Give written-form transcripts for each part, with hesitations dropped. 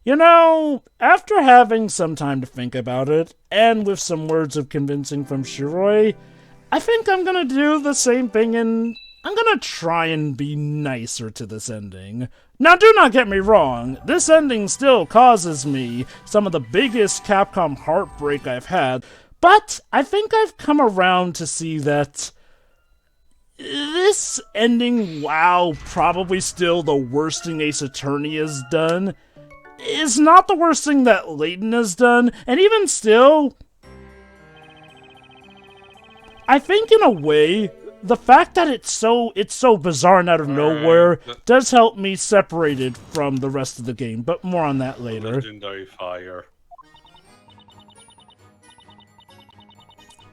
You know, after having some time to think about it, and with some words of convincing from Shiroi, I think I'm gonna do the same thing and I'm gonna try and be nicer to this ending. Now do not get me wrong, this ending still causes me some of the biggest Capcom heartbreak I've had, but I think I've come around to see that this ending, while probably still the worst thing Ace Attorney has done, is not the worst thing that Layton has done, and even still, I think in a way, the fact that it's so bizarre and out of nowhere does help me separate it from the rest of the game, but more on that later. Legendary fire.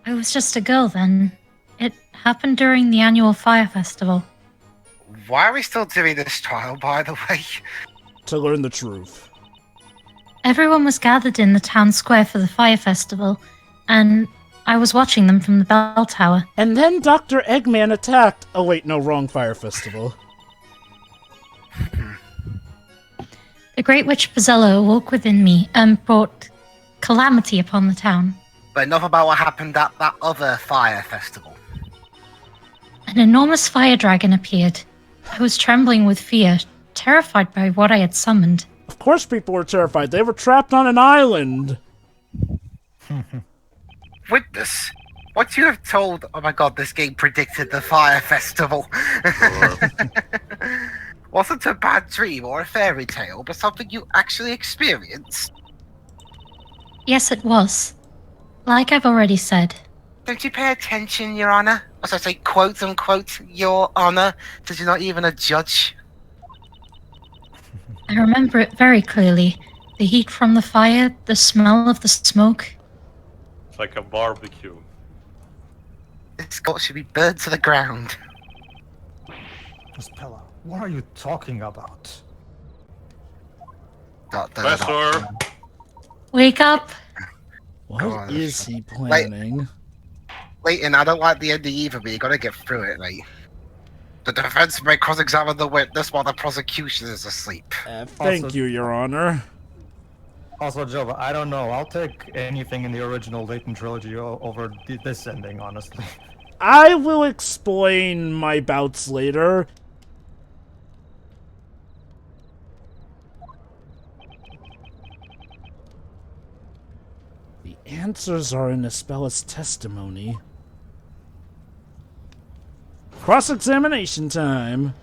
I was just a girl then. It happened during the annual fire festival. Why are we still doing this trial, by the way? To learn the truth. Everyone was gathered in the town square for the fire festival, and I was watching them from the bell tower. And then Dr. Eggman attacked. Oh wait, no, wrong fire festival. The Great Witch Espella awoke within me and brought calamity upon the town. But enough about what happened at that other fire festival. An enormous fire dragon appeared. I was trembling with fear, terrified by what I had summoned. Of course people were terrified. They were trapped on an island. Witness, what you have told... Oh my god, this game predicted the fire festival. Wasn't a bad dream or a fairy tale, but something you actually experienced. Yes, it was. Like I've already said. Don't you pay attention, Your Honor? As I say, quote unquote, Your Honor, because you're not even a judge. I remember it very clearly. The heat from the fire, the smell of the smoke. It's like a barbecue. This court should be burned to the ground. Espella, what are you talking about? Professor! Wake up! What is he planning? Layton, I don't like the ending either, but you gotta get through it, mate. The defense may cross-examine the witness while the prosecution is asleep. Thank you, Your Honor. Also, Jovah, I don't know. I'll take anything in the original Layton trilogy over this ending, honestly. I will explain my bouts later. The answers are in Espella's testimony. Cross-examination time.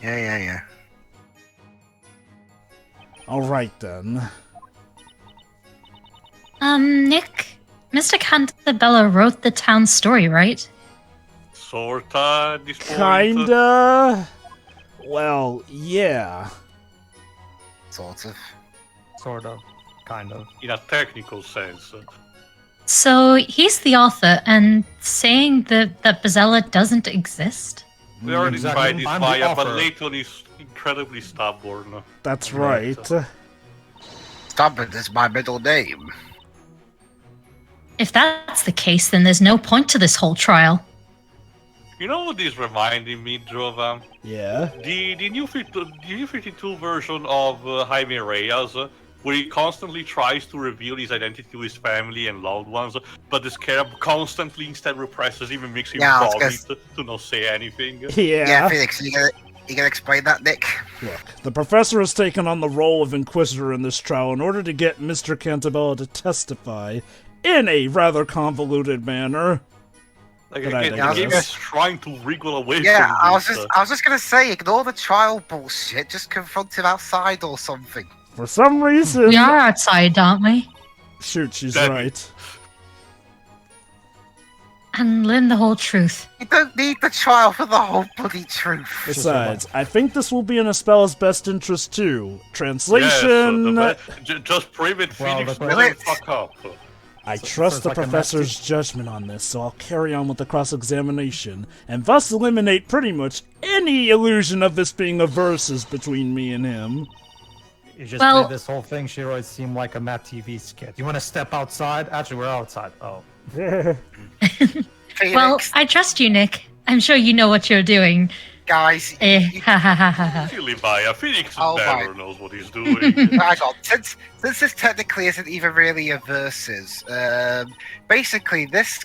Yeah. Alright then. Nick, Mr. Cantabella wrote the town story, right? Sorta, at this point. Kinda. Well, yeah. Sort of. Sort of. Kind of. In a technical sense. So he's the author, and saying that Espella doesn't exist? We already Exactly. tried this I'm the fire, but author. Layton is incredibly stubborn. That's right. Stubborn is my middle name. If that's the case, then there's no point to this whole trial. You know what this reminding me, Jovah? Yeah. The new 52 version of Jaime Reyes, where he constantly tries to reveal his identity to his family and loved ones, but the scarab constantly instead represses him and makes him vomit to not say anything. Yeah. Phoenix, you gonna explain that, Nick? Look, the professor has taken on the role of Inquisitor in this trial in order to get Mr. Cantabella to testify in a rather convoluted manner. Like, Good again, idea. the game is trying to wriggle away Yeah, from I was this. just gonna say, ignore the trial bullshit. Just confront him outside or something. For some reason... We are outside, aren't we? Shoot, she's Damn it. right. And learn the whole truth. You don't need the trial for the whole bloody truth. Besides, I think this will be in Espella's best interest too. Translation... Just prevent Phoenix the- from the fuck up. I trust it's the like a professor's judgment on this, so I'll carry on with the cross-examination, and thus eliminate pretty much any illusion of this being a versus between me and him. You just Well- made this whole thing, Shiroi, seem like a Matt TV skit. You want to step outside? Actually, we're outside. Oh. Phoenix, Well, I trust you, Nick. I'm sure you know what you're doing. Guys, Ha ha ha ha ha. Silly Maya, Phoenix Oh my- never knows what he's doing. hang on. Since this technically isn't even really a versus, basically this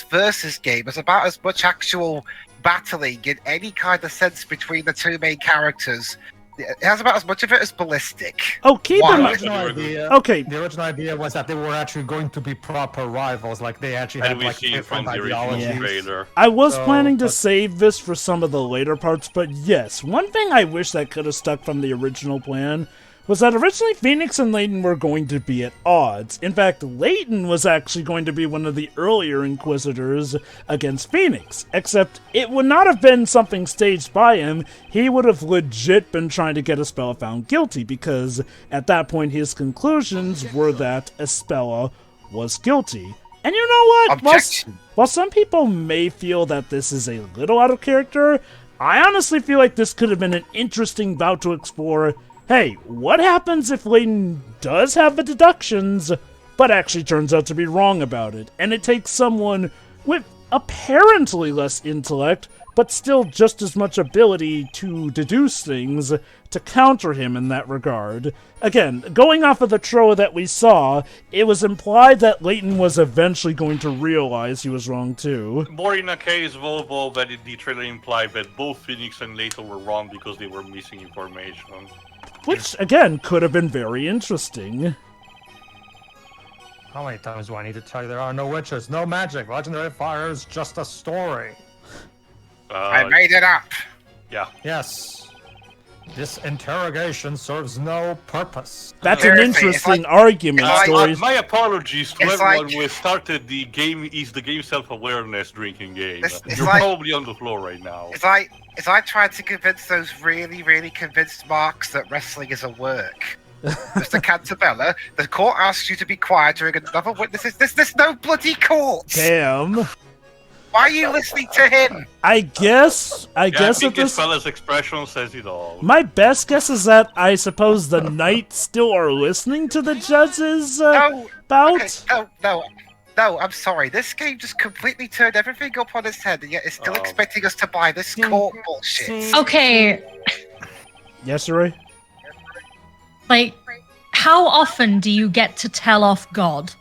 versus game is about as much actual battling in any kind of sense between the two main characters. It has about as much of it as ballistic. Oh, keep Why? in The mind. original idea, Okay, the original idea was that they were actually going to be proper rivals. Like they actually And had we like see from different the original ideologies. trailer. I was So, planning to but- save this for some of the later parts, but yes, one thing I wish that could have stuck from the original plan was that originally Phoenix and Layton were going to be at odds. In fact, Layton was actually going to be one of the earlier Inquisitors against Phoenix, except it would not have been something staged by him. He would have legit been trying to get Espella found guilty, because at that point his conclusions were that Espella was guilty. And you know what? Objection. While some people may feel that this is a little out of character, I honestly feel like this could have been an interesting bout to explore. Hey, what happens if Layton does have the deductions, but actually turns out to be wrong about it, and it takes someone with apparently less intellect, but still just as much ability to deduce things, to counter him in that regard. Again, going off of the troll that we saw, it was implied that Layton was eventually going to realize he was wrong too. More in a case, Volvo, that the trailer implied that both Phoenix and Layton were wrong because they were missing information. Which, again, could have been very interesting. How many times do I need to tell you there are no witches, no magic, legendary fire is just a story? I made it up. Yeah. Yes. This interrogation serves no purpose. That's an Seriously, it's interesting like- argument, it's like- Stories. My apologies to It's everyone like- who started the game self-awareness drinking game. It's You're like- probably on the floor right now. As I tried to convince those really convinced marks that wrestling is a work. Mr. Cantabella, the court asks you to be quiet during another witness. There's no bloody court. Damn. Why are you listening to him? I guess I at think this... this fella's expression says it all. My best guess is that I suppose the knights still are listening to the judges No. bout? Okay, no, I'm sorry. This game just completely turned everything up on its head, and yet it's still Oh. expecting us to buy this court bullshit. Okay, Yes, Ray? like, how often do you get to tell off God?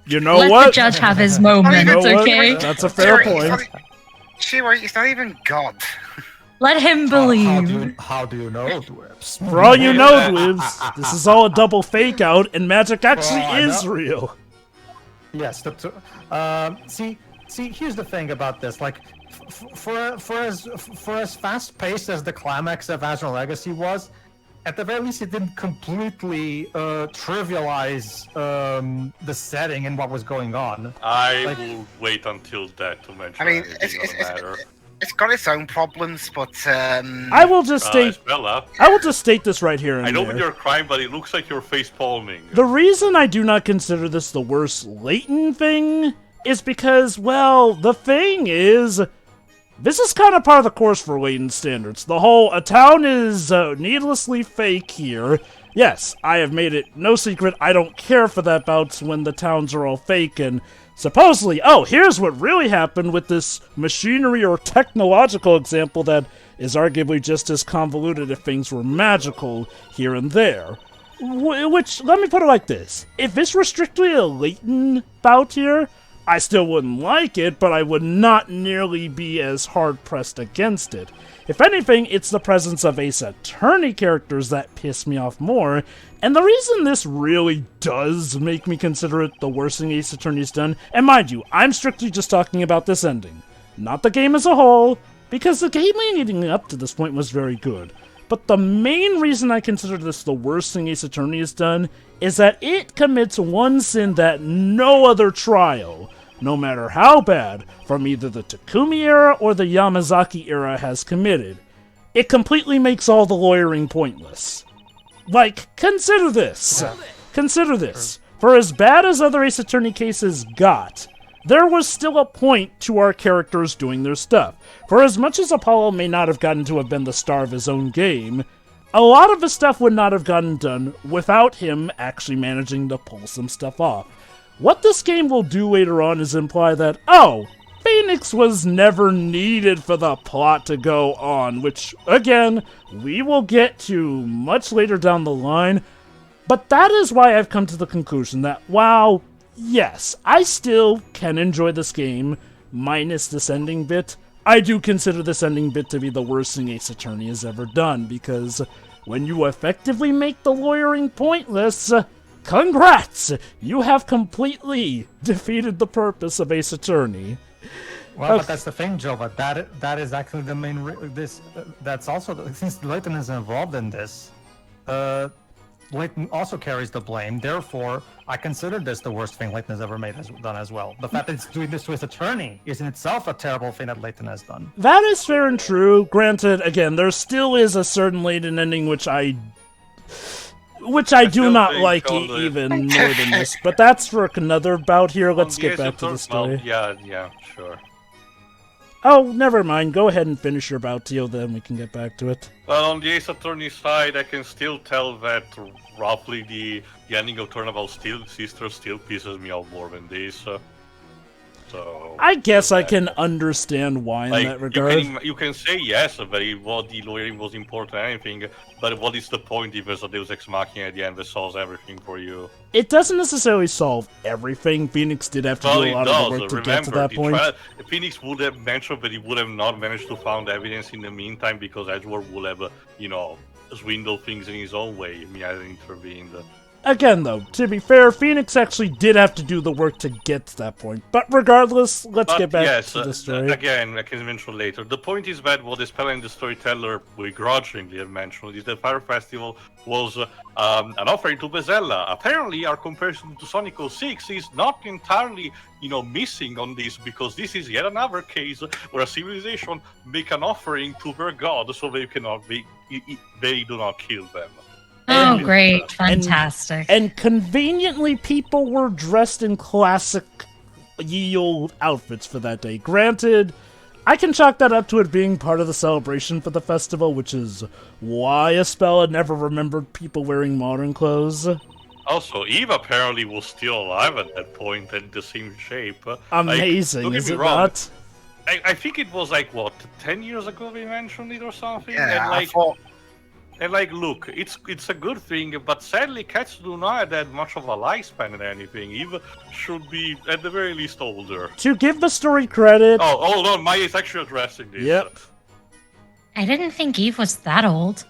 You know Let what? the judge have his You moment, know what? okay? That's a fair Shiri, point. Shiri, it's not even God. Let him How believe. do you know, Dwips? For all you know, Dwibs, this is all a double fake out, and magic actually I is know. real. Yes. See, here's the thing about this. Like, for as fast paced as the climax of Azure Legacy was, at the very least, it didn't completely trivialize the setting and what was going on. I Like- will wait until that to mention I mean, anything on the matter. it's got its own problems, but I will just state Espella, this right here and I know there. when you're crying, but it looks like you're face palming. The reason I do not consider this the worst Layton thing is because, well, the thing is, this is kind of part of the course for Layton standards. The whole, a town is needlessly fake here. Yes, I have made it no secret, I don't care for that bouts when the towns are all fake and supposedly, oh, here's what really happened with this machinery or technological example that is arguably just as convoluted if things were magical here and there. Which, let me put it like this. If this were strictly a Layton bout here, I still wouldn't like it, but I would not nearly be as hard-pressed against it. If anything, it's the presence of Ace Attorney characters that piss me off more, and the reason this really does make me consider it the worst thing Ace Attorney's done, and mind you, I'm strictly just talking about this ending, not the game as a whole, because the game leading up to this point was very good. But the main reason I consider this the worst thing Ace Attorney has done is that it commits one sin that no other trial, no matter how bad, from either the Takumi era or the Yamazaki era has committed. It completely makes all the lawyering pointless. Like, consider this. Consider this. For as bad as other Ace Attorney cases got, there was still a point to our characters doing their stuff. For as much as Apollo may not have gotten to have been the star of his own game, a lot of his stuff would not have gotten done without him actually managing to pull some stuff off. What this game will do later on is imply that, oh, Phoenix was never needed for the plot to go on, which, again, we will get to much later down the line. But that is why I've come to the conclusion that, while, yes, I still can enjoy this game, minus this ending bit, I do consider this ending bit to be the worst thing Ace Attorney has ever done, because when you effectively make the lawyering pointless, congrats! You have completely defeated the purpose of Ace Attorney. Well, but that's the thing, Jovah. That is actually the main. That's also since Layton is involved in this. Layton also carries the blame. Therefore, I consider this the worst thing Layton has ever done as well. The fact that it's doing this to his attorney is in itself a terrible thing that Layton has done. That is fair and true. Granted, again, there still is a certain Layton ending which I do not like even more than this. But that's for another bout here. Let's get back to the story. Yeah, sure. Oh, never mind. Go ahead and finish your bout, Teal, then we can get back to it. Well, on the Ace Attorney side, I can still tell that roughly the ending of Turnabout Sister still pisses me off more than this. So I guess I can understand why in that regard. You can say yes, the lawyering was important and anything, but what is the point if there's a Deus Ex Machina at the end that solves everything for you? It doesn't necessarily solve everything. Phoenix did have to do a lot of the work to get to that point. Phoenix would have mentioned that he would have not managed to find evidence in the meantime because Edward would have, swindled things in his own way. He hadn't intervened. Again, though, to be fair, Phoenix actually did have to do the work to get to that point. But regardless, let's get back to the story. Again, I can mention later. The point is that what Espella and the Storyteller begrudgingly have mentioned is that Fire Festival was an offering to Bezella. Apparently, our comparison to Sonic 06 is not entirely, missing on this, because this is yet another case where a civilization make an offering to their god so they do not kill them. Oh, great. Fantastic. And conveniently, people were dressed in classic ye olde outfits for that day. Granted, I can chalk that up to it being part of the celebration for the festival, which is why Espella never remembered people wearing modern clothes. Also, Eve apparently was still alive at that point and the same shape. Amazing, is it not? I think it was 10 years ago we mentioned it or something? Yeah, and I thought... And look, it's a good thing, but sadly cats do not have that much of a lifespan in anything. Eve should be, at the very least, older. To give the story credit... Oh, hold on, Maya is actually addressing this. Yep. I didn't think Eve was that old.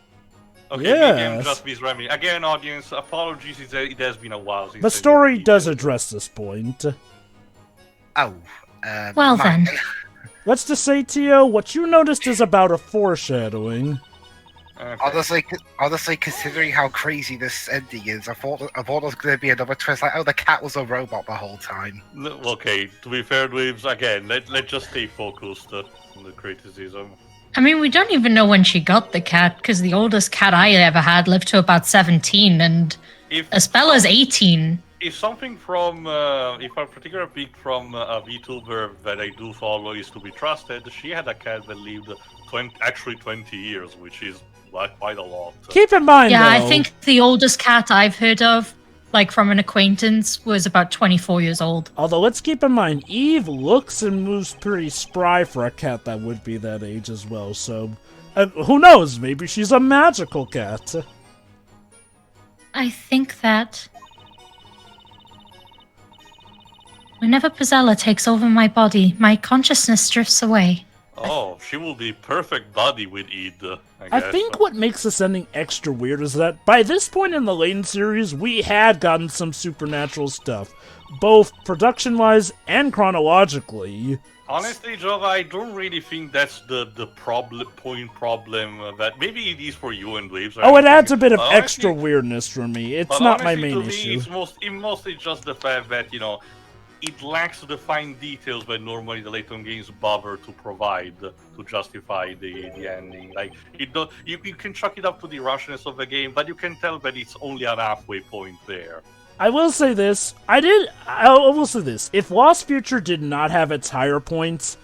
Okay, yes. maybe I'm just misremembering. Again, audience, apologies, it has been a while since... The story does address this point. Oh, well then. Let's just say, Tio, what you noticed is about a foreshadowing. Okay. Honestly, considering how crazy this ending is, I thought there was going to be another twist, the cat was a robot the whole time. Okay, to be fair, Dweebs, again, let's just stay focused on the criticism. I mean, we don't even know when she got the cat, because the oldest cat I ever had lived to about 17, and Espella's 18. If something from, if a particular pick from a VTuber that I do follow is to be trusted, she had a cat that lived 20 years, which is quite a lot. Keep in mind, though, I think the oldest cat I've heard of, from an acquaintance, was about 24 years old. Although, let's keep in mind, Eve looks and moves pretty spry for a cat that would be that age as well, so... who knows, maybe she's a magical cat. I think that... whenever Bezella takes over my body, my consciousness drifts away. Oh, she will be perfect buddy with Ed, I guess. I think what makes this ending extra weird is that by this point in the Layton series, we had gotten some supernatural stuff, both production-wise and chronologically. Honestly, Jovah, I don't really think that's the problem that maybe it is for you and Dweebs. Oh, it adds a bit of extra weirdness for me. It's not my main issue. It's mostly just the fact that, it lacks the fine details that normally the Layton games bother to provide to justify the ending. You can chalk it up to the rushness of the game, but you can tell that it's only an halfway point there. I will say this. I will say this. If Lost Future did not have its higher points,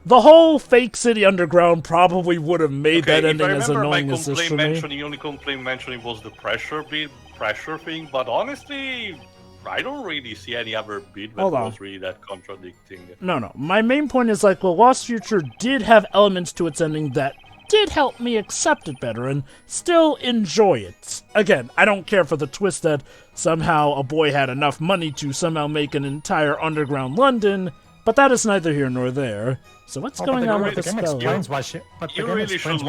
the whole Fake City Underground probably would have made that ending as annoying as this for me. The only complaint mentioning was the pressure thing, but honestly... I don't really see any other bit that Hold on. was really that contradicting. No. My main point is, like, well, Lost Future did have elements to its ending that did help me accept it better and still enjoy it. Again, I don't care for the twist that somehow a boy had enough money to somehow make an entire underground London, but that is neither here nor there. So what's going on with the game explains why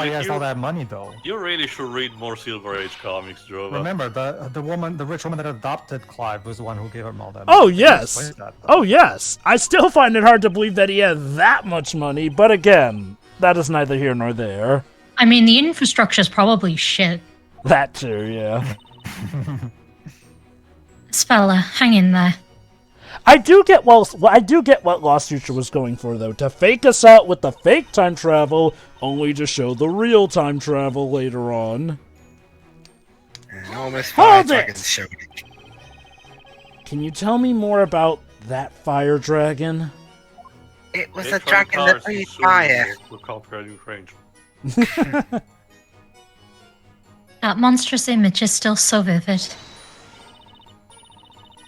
he has all that money, though. You really should read more Silver Age comics, Jovah. Remember, the rich woman that adopted Clive was the one who gave him all that Oh, money. yes. Oh, yes. I still find it hard to believe that he had that much money, but again, that is neither here nor there. I mean, the infrastructure's probably shit. That too, yeah. Espella, hang in there. I do get what Lost Future was going for, though, to fake us out with the fake time travel, only to show the real time travel later on. Almost fire dragons showed it. Can you tell me more about that fire dragon? It was a dragon that breathed fire. That monstrous image is still so vivid.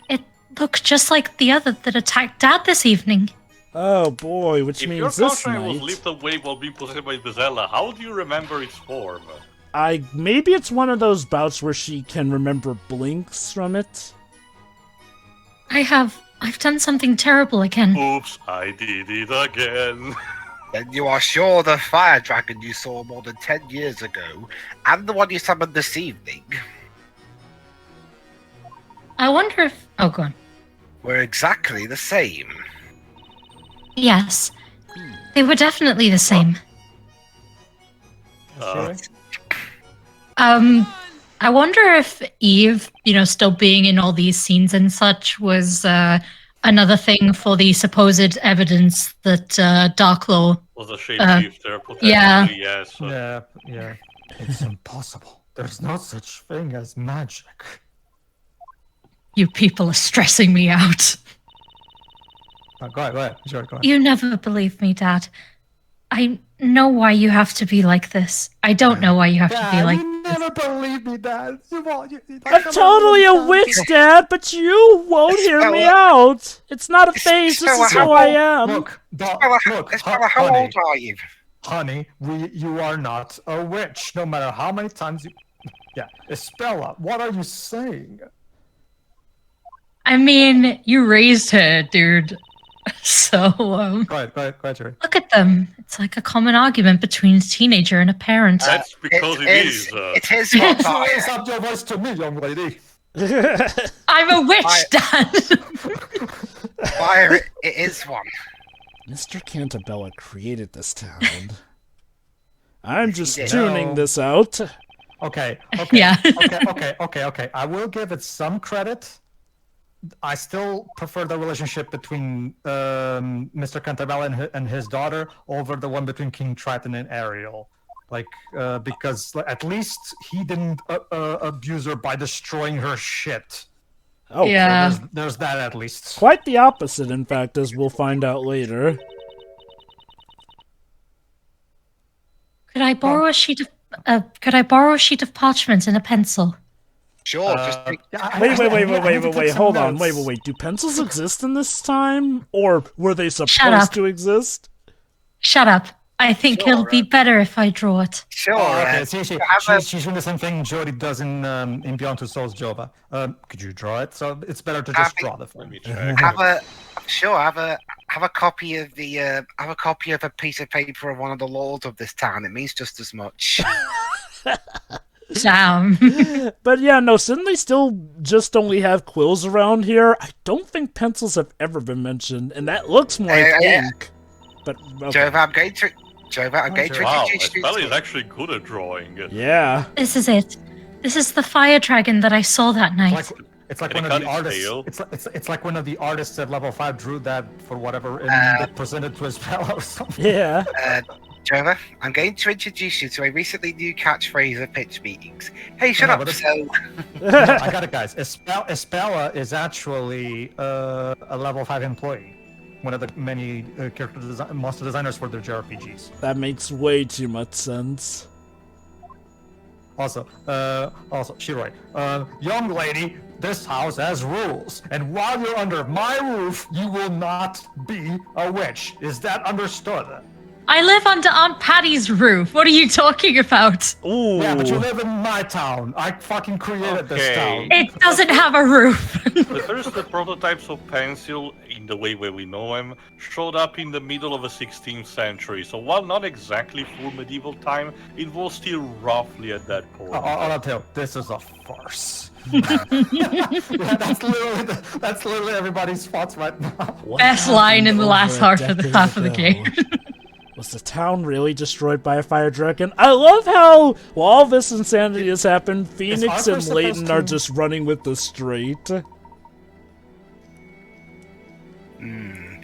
It looked just like the other that attacked Dad this evening. Oh boy, which if means your this contract night... was lifted away while being possessed by Vizela, how do you remember its form? Maybe it's one of those bouts where she can remember blinks from it? I've done something terrible again. Oops, I did it again. Then you are sure the fire dragon you saw more than 10 years ago, and the one you summoned this evening, I wonder if... Oh, go on. were exactly the same. Yes. They were definitely the same. I wonder if Eve, still being in all these scenes and such was another thing for the supposed evidence that Darklaw was a shapeshifter, potentially, yeah. Yes. Yeah. It's impossible. There's no such thing as magic. You people are stressing me out. Go ahead. Sure, go ahead. You never believe me, Dad. I know why you have to be like this. I don't know why you have to be like you this. never believe me, Dad. I'm totally a witch, Dad, but you won't hear me out. It's not a phase, this is who I am. Look, Espella, how old are you? Honey, you are not a witch, no matter how many times you... Yeah, Espella, what are you saying? I mean, you raised her, dude. So, Go ahead, Jerry. look at them. It's like a common argument between a teenager and a parent. That's because it is. It is one fire. Raise up your voice to me, young lady. I'm a witch, Dad! Fire, it is one. Mr. Cantabella created this town. I'm just did. tuning No. this out. Okay. Yeah. Okay. I will give it some credit. I still prefer the relationship between Mr. Cantabella and his daughter over the one between King Triton and Ariel. Because at least he didn't abuse her by destroying her shit. Oh, Yeah. So there's that at least. quite the opposite, in fact, as we'll find out later. Could I borrow a sheet of parchment and a pencil? Sure, just take... Wait, hold on. Wait. Do pencils exist in this time? Or were they up. supposed to exist? Shut up. I think it'll be better if I draw it. Sure. Okay, she's doing the same thing Jody does in Beyond Two Souls, Jovah. Could you draw it? So it's better to just draw the Let me thing. check. have a copy of a piece of paper of one of the laws of this town. It means just as much. Damn. But yeah, no, shouldn't they still just only have quills around here? I don't think pencils have ever been mentioned, and that looks more like ink. But okay. Jovah, I'm going to Wow, introduce you Espella to... is actually good at drawing. Yeah. This is it. This is the fire dragon that I saw that night. It's like Can one I of the cut artists. his tail? It's like one of the artists at level 5 drew that for whatever and they presented to his fellow or something. Yeah. Jovah, I'm going to introduce you to a recently new catchphrase at pitch meetings. Hey, shut up. But So, I got it, guys. Espella is actually a level 5 employee. One of the many monster designers for their JRPGs. That makes way too much sense. Also, Shiroi, young lady, this house has rules, and while you're under my roof, you will not be a witch. Is that understood? I live under Aunt Patty's roof. What are you talking about? Ooh. Yeah, but you live in my town. I fucking created this Okay. town. It doesn't have a roof. The first prototypes of pencil, in the way where we know them, showed up in the middle of the 16th century. So while not exactly full medieval time, it was still roughly at that point. I'll tell you, this is a farce. Yeah, that's literally everybody's thoughts right now. What Best line in the happened last over a half of the decade game. ago? Was the town really destroyed by a fire dragon? I love how, while all this insanity has happened, Phoenix Arthur and Layton supposed are to- just running with the straight.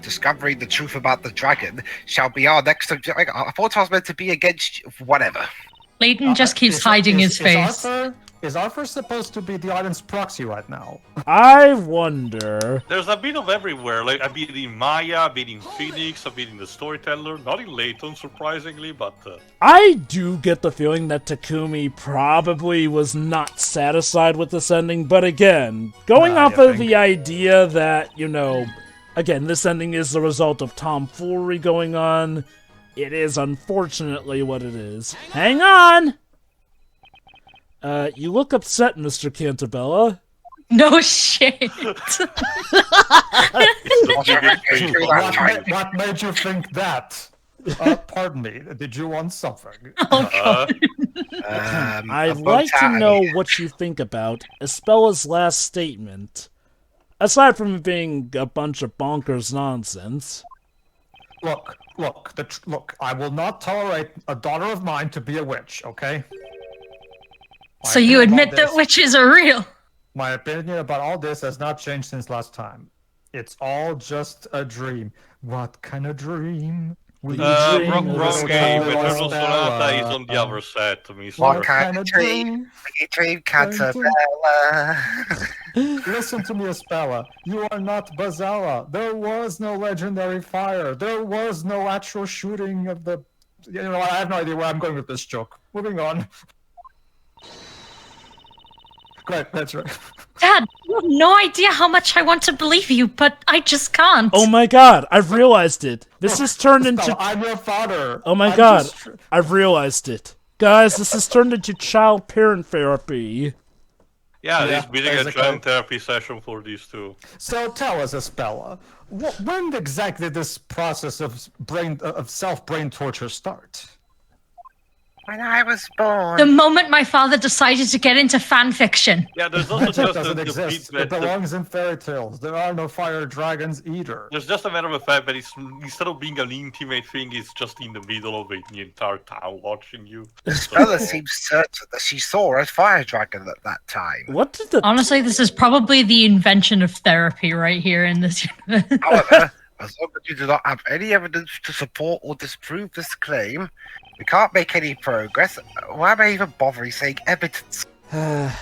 Discovering the truth about the dragon shall be our next objective. I thought I was meant to be against you. Whatever. Layton just keeps hiding his face. Is Arthur supposed to be the audience proxy right now? I wonder. There's a bit of everywhere. Like, I've been in Maya, I've been in Phoenix, I've been in the Storyteller. Not in Layton, surprisingly, but... I do get the feeling that Takumi probably was not satisfied with this ending, but again, going off you of think? the idea that, you know, again, this ending is the result of tomfoolery going on, it is unfortunately what it is. Hang on! You look upset, Mr. Cantabella. No shit. What made you think that? Pardon me, did you want something? I'd like to know what you think about Espella's last statement. Aside from it being a bunch of bonkers nonsense. Look, I will not tolerate a daughter of mine to be a witch, okay? So you admit that this- witches are real? My opinion about all this has not changed since last time. It's all just a dream. What kind of dream? Will you dream wrong of a game. little Eternal Sonata is Espella? on the other set to me. What Sorry. kind of dream? Dream Catabella. Listen to me, Espella. You are not Bazella. There was no legendary fire. There was no actual shooting of the... You know, I have no idea where I'm going with this joke. Moving on. Great, that's right. Dad, you have no idea how much I want to believe you, but I just can't. Oh my god, I've realized it. This has turned into... Espella, I'm your father. Oh my I'm god, just- I've realized it. Guys, this has turned into child parent therapy. Yeah, Yeah, there's been a basically. joint therapy session for these two. So tell us, Espella, when exactly did this process of self-brain torture start? When I was born. The moment my father decided to get into fan fiction. Yeah, there's also Magic just doesn't the exist. bit It that belongs in fairy tales. There are no fire dragons either. there's just a matter of the fact that it's instead of being an intimate thing, it's just in the middle of it, the entire town watching you. Estella seems certain that she saw a fire dragon at that time. What did the... Honestly, this is probably the invention of therapy right here in this universe. However, as long as you do not have any evidence to support or disprove this claim, we can't make any progress. Why am I even bothering saying evidence? Do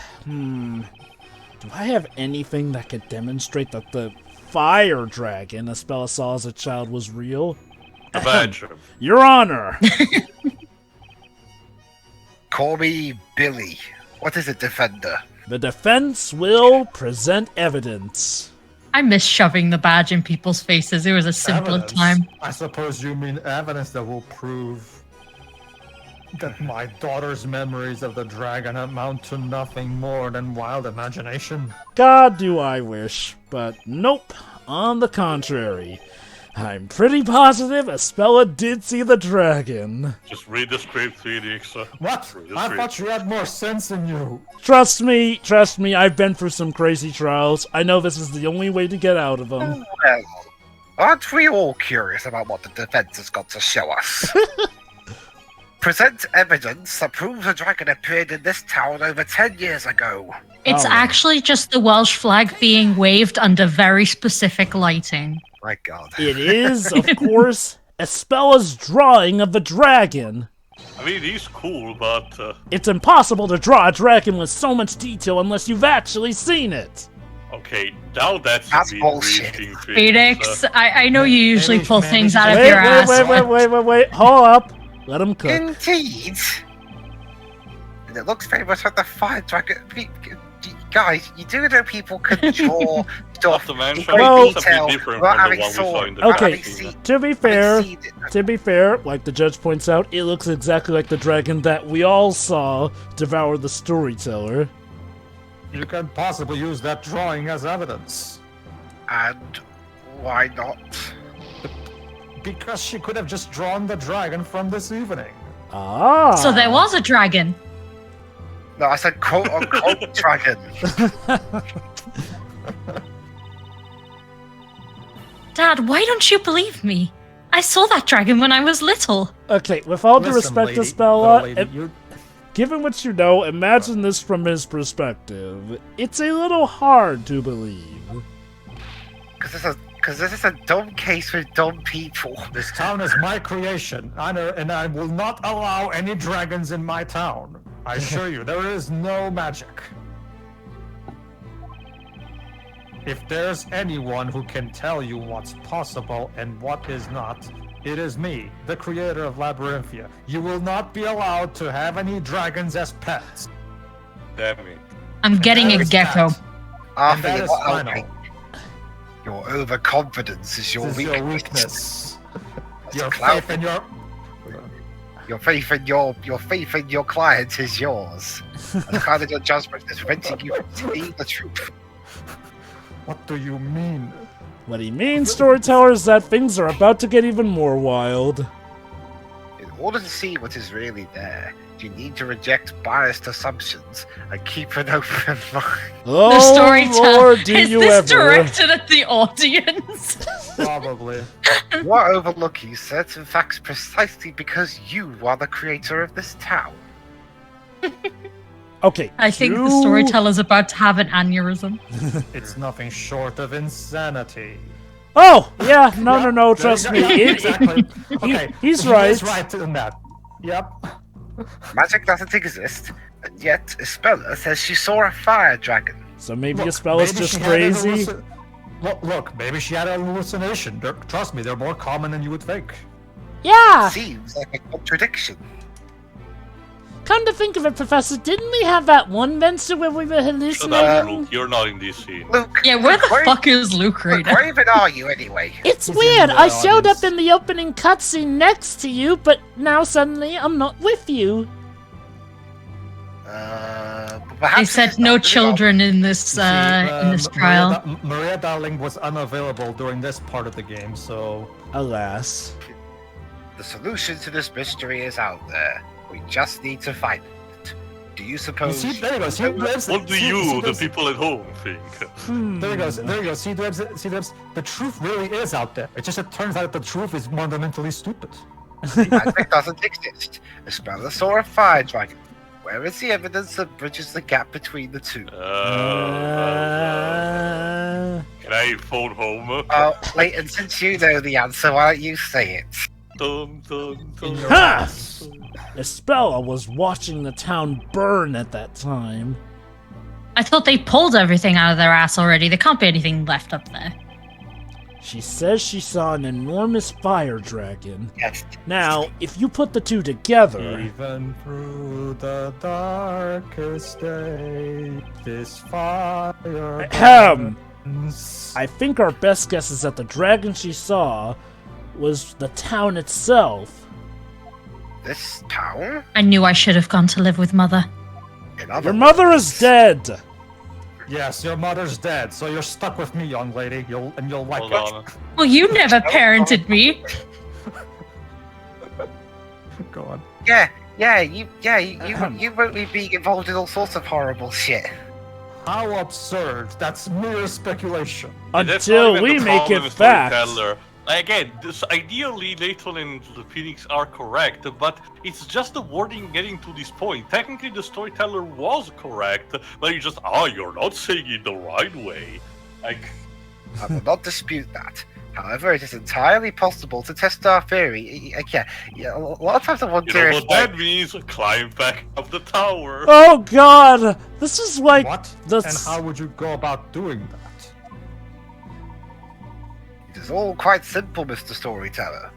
I have anything that could demonstrate that the fire dragon Espella saw as a child was real? The badger. Your Honor! Call me Billy. What is it, Defender? The defense will present evidence. I miss shoving the badge in people's faces. It was a simpler Evidence? time. I suppose you mean evidence that will prove that my daughter's memories of the dragon amount to nothing more than wild imagination. God do I wish, but nope. On the contrary. I'm pretty positive Espella did see the dragon. Just read the script, Phoenix. What? Read the I script. thought you had more sense in you. Trust me, I've been through some crazy trials. I know this is the only way to get out of them. Well, aren't we all curious about what the defense has got to show us? Present evidence that proves a dragon appeared in this town over 10 years ago. It's Oh. actually just the Welsh flag being waved under very specific lighting. My God. It is, of course, Espella's drawing of the dragon. I mean, it is cool, but It's impossible to draw a dragon with so much detail unless you've actually seen it. okay, now that's That's a bit bullshit. reaching, Phoenix, I know you usually maybe- pull maybe things she out of just- your ass. Wait, hold up. Let him cook. Indeed. And it looks very much like the fire dragon. Guys, you do know people can draw stuff Not to in mention, great Well- it's a detail bit different without from the having one we saw sword. in the without Okay. having cutscene. seen- To be fair, like the judge points out, it looks exactly like the dragon that we all saw devour the Storyteller. You can possibly use that drawing as evidence. And why not? Because she could have just drawn the dragon from this evening. Ah. So there was a dragon. No, I said quote unquote dragon. Dad, why don't you believe me? I saw that dragon when I was little. Okay, with all due Listen, respect lady, to little Espella, lady, you- given what you know, imagine this from his perspective. It's a little hard to believe. Because this is a dumb case with dumb people. This town is my creation, and I will not allow any dragons in my town. I assure you, there is no magic. If there's anyone who can tell you what's possible and what is not, it is me, the creator of Labyrinthia. You will not be allowed to have any dragons as pets. Damn it. I'm getting That a is gecko. that. And Arthur, that you're is not final. helping. Your overconfidence is your This is weakness. your weakness. That's Your a cloud. faith in your... Your faith in your client is yours. And the kind of your judgment is preventing you from seeing the truth. What do you mean? What he means, Storyteller, is that things are about to get even more wild. In order to see what is really there, you need to reject biased assumptions and keep an open mind. Oh, The Storyteller. Lord, do Is you this ever. directed at the audience? Probably. You are overlooking certain facts precisely because you are the creator of this town. Okay, I think the you- storyteller's about to have an aneurysm. It's nothing short of insanity. Oh, yeah, no, Yep, no, there trust you me. go. It- Exactly. Okay, he's he right. is right in that. Yep. Magic doesn't exist, and yet Espella says she saw a fire dragon. So maybe Look, Espella's maybe just she had an crazy. Look, maybe she had an hallucination. Trust me, they're more common than you would think. Yeah, Seems like a contradiction. come to think of it, Professor, didn't we have that one venture where we were Shut up, hallucinating? Luke. You're not in this scene. Luke, Yeah, where the where- fuck is Luke right Luke, now? where even are you anyway? It's He's weird. in the I showed audience. up in the opening cutscene next to you, but now suddenly I'm not with you. Perhaps They this said is no not really children in this You see, in this trial. Maria Darling was unavailable during this part of the game, so Alas. The solution to this mystery is out there. We just need to find it. Do you you suppose? see, there you go. See, Dwebs, What do see, you, the Dwebs- people at home, think? There you go. There you go. See, Dwebs, the truth really is out there. It just turns out the truth is fundamentally stupid. Magic doesn't exist. Espella saw a fire dragon. Where is the evidence that bridges the gap between the two? Can I phone home? Oh, Layton, since you know the answer, why don't you say it? Dun, dun, dun. Ha! Espella was watching the town burn at that time. I thought they pulled everything out of their ass already. There can't be anything left up there. She says she saw an enormous fire dragon. Yes. Now, if you put the two together, Even through the darkest day, this fire Ahem. burns. I think our best guess is that the dragon she saw was the town itself. This town? I knew I should have gone to live with Mother. In other Your mother is words, dead. Yes, your mother's dead, so you're stuck with me, young lady. You'll like Hold it. on. Well, you never parented me. Go on. You won't be being involved in all sorts of horrible shit. How absurd! That's mere speculation. That's not Until even we the make problem it with fact. Storyteller. Again, ideally, Layton and the Phoenix are correct, but it's just the wording getting to this point. Technically, the Storyteller was correct, but you're not saying it the right way. Like, I will not dispute that. However, it is entirely possible to test our theory. Yeah, a lot of times I you wonder know if what that means? Climb back up the tower. Oh god! This is like What? the And how would you go about doing that? it is all quite simple, Mr. Storyteller.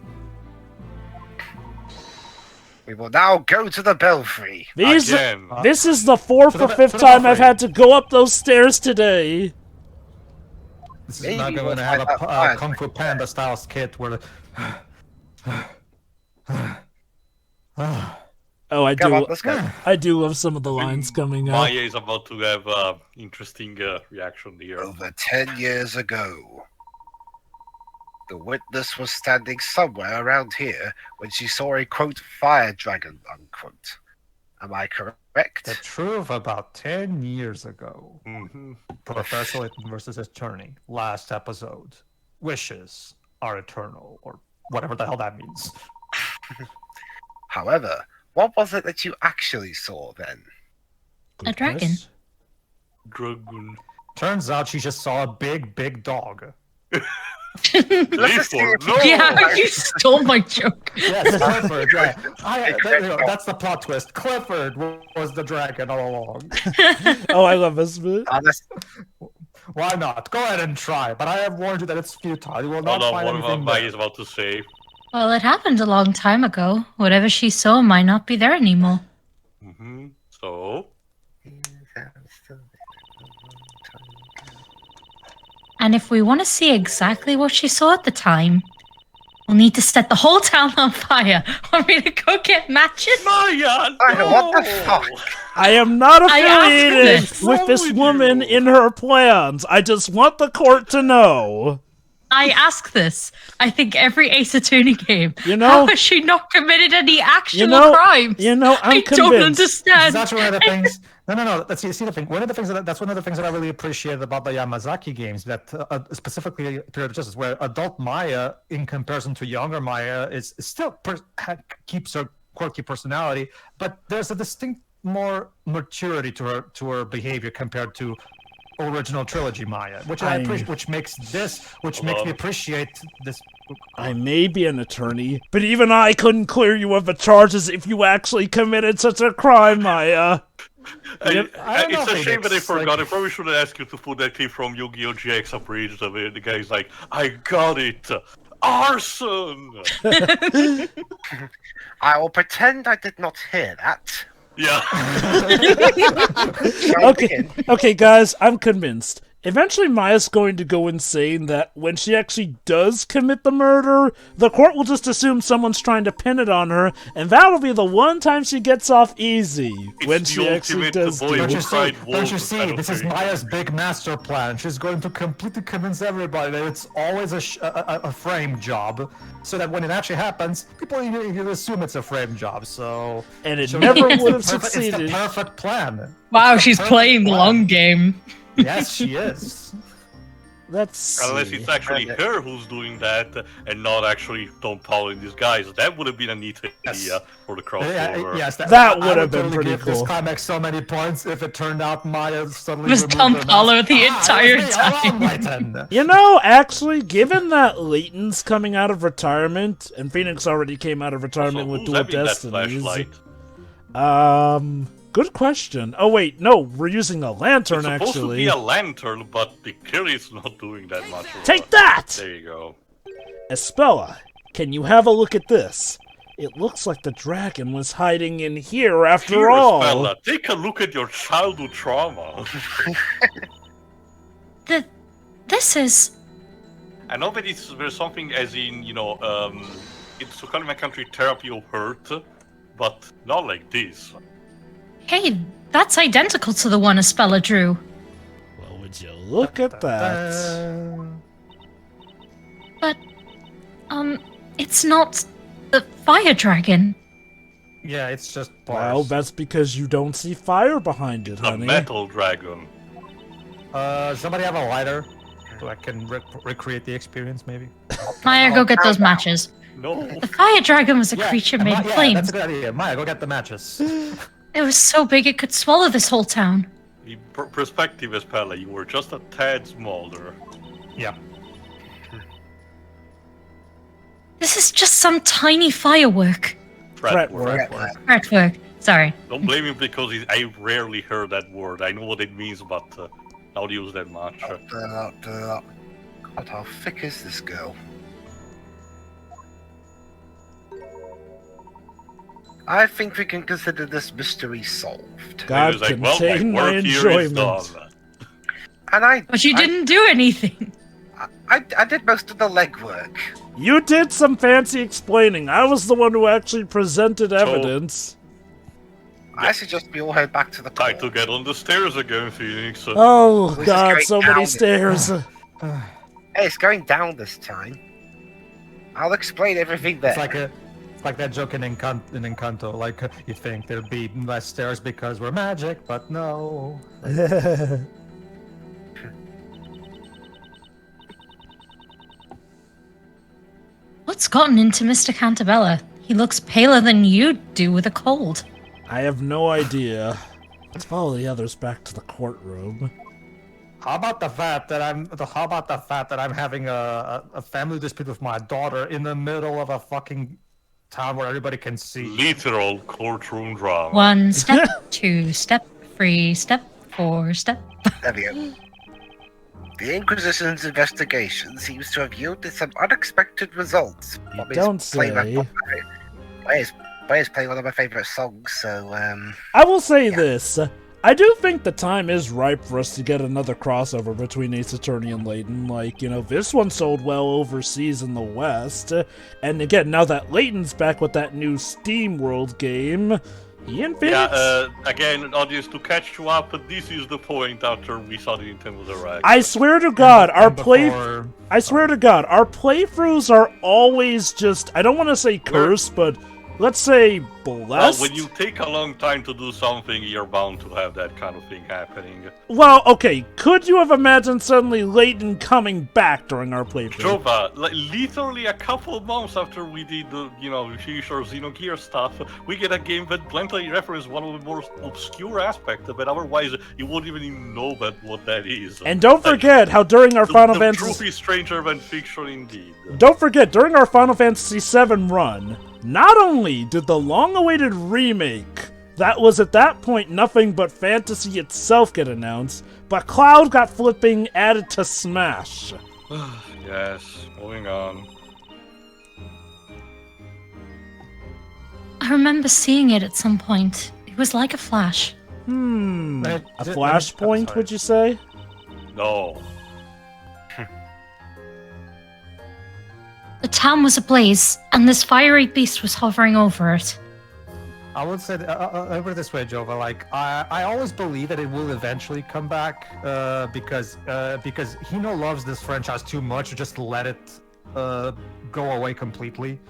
We will now go to the belfry. Again. This is the fourth or fifth the time I've belfry. had to go up those stairs today. This is Maybe not we'll going to have find out a fire Kung Fu Panda style skit where Oh, I Come do. on, let's go. I do love some of the lines coming up. Maya is about to have interesting reaction here. Over 10 years ago, the witness was standing somewhere around here when she saw a, quote, fire dragon, unquote. Am I correct? the truth about 10 years ago. Mm-hmm. Professor Layton versus Attorney. Last episode. Wishes are eternal, or whatever the hell that means. However, what was it that you actually saw then? Good A dragon. question. Dragon. Turns out she just saw a big dog. Clifford, no! Yeah, you stole my joke. Yes, Clifford. Yeah. That's the plot twist. Clifford was the dragon all along. Oh, I love this bit. Honest, Why not? Go ahead and try. But I have warned you that it's futile. You will not Hold on, find what about anything Maya there. is about to say? Well, it happened a long time ago. Whatever she saw might not be there anymore. Mm-hmm. So? And if we want to see exactly what she saw at the time, we'll need to set the whole town on fire. Want me to go get matches? Maya, no! what the fuck? I am not I asked affiliated this. with Wrong this with woman you? in her plans. I just want the court to know. I ask this. I think every Ace Attorney game. You know- How has she not committed any actual You know, crimes? I'm I convinced. don't understand. That's one of the things. No. That's see the thing. One of the things that's one of the things that I really appreciate about the Yamazaki games. That specifically Period of Justice, where adult Maya, in comparison to younger Maya, is still keeps her quirky personality, but there's a distinct more maturity to her behavior compared to original trilogy Maya, which I appreciate, which makes me appreciate this. I may be an attorney, but even I couldn't clear you of the charges if you actually committed such a crime, Maya. I don't know, It's a shame that I Phoenix, forgot. I probably should have asked you to put that clip from Yu-Gi-Oh! GX Abridged of it. The guy's like, I got it! Arson! I will pretend I did not hear that. Yeah. Shall we begin? Okay, guys, I'm convinced. Eventually, Maya's going to go insane that when she actually does commit the murder, the court will just assume someone's trying to pin it on her, and that'll be the one time she gets off easy. when It's she the actually ultimate does boy do who it. cried Don't wolf you see? kind of This is thing. Maya's big master plan. She's going to completely convince everybody that it's always a frame job, so that when it actually happens, people even assume it's a frame job. So And it so never it's would the have perfect- succeeded. It's the perfect plan. Wow, she's Perfect playing the plan. long game. Yes, she is. Let's Unless see. it's actually her who's doing that and not actually Tom Powell in disguise. That would have been a neat idea for the crossover. Yes, That I would have been totally pretty give this cool. climax so many points if it turned out Maya suddenly It was removed Tom her mask. Paulo the it was entire me all time. Layton. You know, actually, given that Layton's coming out of retirement, and Phoenix already came out of retirement So with who's Dual having that Destinies. flashlight? Good question. Oh wait, no, we're using a lantern It's supposed to actually. be a lantern, but clearly it's not doing that much. Take that! There you go. Espella, can you have a look at this? It looks like the dragon was hiding in here after Here, all. Espella, take a look at your childhood trauma. This is. I know that there's something as in, it's to call my country therapy of hurt, but not like this. Hey, that's identical to the one Espella drew. Well, would you look at that? But, it's not the fire dragon. Yeah, it's just Well, bars. that's because you don't see fire behind it, The honey. metal dragon. Somebody have a lighter so I can recreate the experience, maybe? Maya, go get those matches. No. The fire dragon was a creature made of yeah, flames. that's a good idea. Maya, go get the matches. It was so big it could swallow this whole town. The perspective, Espella, you were just a tad smaller. Yeah. This is just some tiny firework. Fretwork. Fretwork. Sorry. Don't blame him because I rarely heard that word. I know what it means, but I'll use that much. God, how thick is this girl? I think we can consider this mystery solved. God He was like, well, my contain my work here is enjoyment. done. And But you didn't do anything. I did most of the legwork. You did some fancy explaining. I was the one who actually presented evidence. I suggest we all head back to the Time court. to get on the stairs again, Phoenix. Oh, This is God, going so many down. stairs. Hey, it's going down this time. I'll explain everything there. It's like that joke in Encanto. Like, you think there'd be less stairs because we're magic, but no. What's gotten into Mr. Cantabella? He looks paler than you do with a cold. I have no idea. Let's follow the others back to the courtroom. How about the fact that I'm having a family dispute with my daughter in the middle of a fucking town where everybody can see? Literal courtroom drama. 1 step, 2 step, 3 step, 4 step. There we go. The Inquisition's investigation seems to have yielded some unexpected results. You Bobby's don't playing say. Bobby's playing one of my favorite songs, so I will say this. I do think the time is ripe for us to get another crossover between Ace Attorney and Layton. Like, this one sold well overseas in the West. And again, now that Layton's back with that new Steam World game, he and Phoenix... Yeah, again, audience, to catch you up, this is the point after we saw the Nintendo Direct. I swear to God, our Before- playthroughs are always just, I don't want to say cursed, but let's say Well, blessed. when you take a long time to do something, you're bound to have that kind of thing happening. Well, okay, could you have imagined suddenly Layton coming back during our playthrough? Jovah, literally a couple of months after we did the, Future Xenogear stuff, we get a game that blatantly references one of the most obscure aspects of it, otherwise you wouldn't even know what that is. And don't forget how during our Final the Fantasy... truth is stranger than fiction indeed. Don't forget, during our Final Fantasy VII run, not only did the long-awaited remake, that was at that point nothing but fantasy itself, get announced, but Cloud got flipping added to Smash. Yes, moving on. I remember seeing it at some point. It was like a flash. A I'm flashpoint, sorry. would you say? No. The town was ablaze, and this fiery beast was hovering over it. I would say, over this way, Jovah. Like, I always believe that it will eventually come back, because Hino loves this franchise too much to just let it go away completely.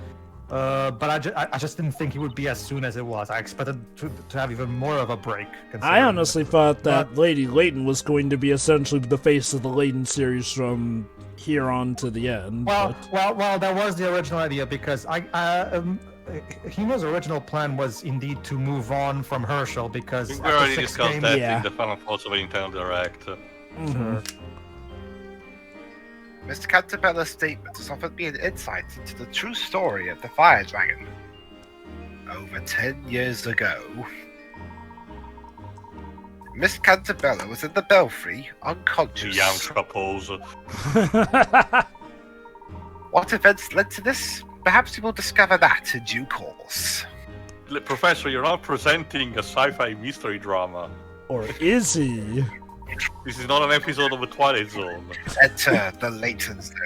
But I just didn't think it would be as soon as it was. I expected to have even more of a break. I honestly thought that Lady Layton was going to be essentially the face of the Layton series from here on to the end. Well, but... that was the original idea, because Hino's original plan was indeed to move on from Herschel, because We after already 6 discussed games, that Yeah. in the final thoughts of the Nintendo Direct. Mr. Cantabella's statement has offered me an insight into the true story of the Fire Dragon. Over 10 years ago, Miss Cantabella was in the belfry, unconscious. Young Trapose. What events led to this? Perhaps we will discover that in due course. Professor, you're not presenting a sci-fi mystery drama. Or is he? This is not an episode of the Twilight Zone. Enter the Layton Zone.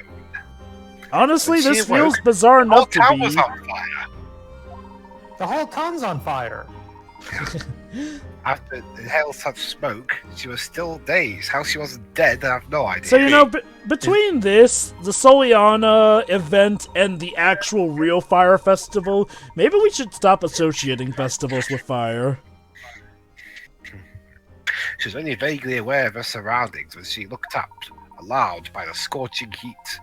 Honestly, When she this feels awoke, bizarre The whole enough to town be... was on fire. the whole town's on fire. After inhaled such smoke, she was still dazed. How she wasn't dead, I have no idea. So, between this, the Soliana event, and the actual real Fire Festival, maybe we should stop associating festivals with fire. She was only vaguely aware of her surroundings when she looked up, alarmed by the scorching heat.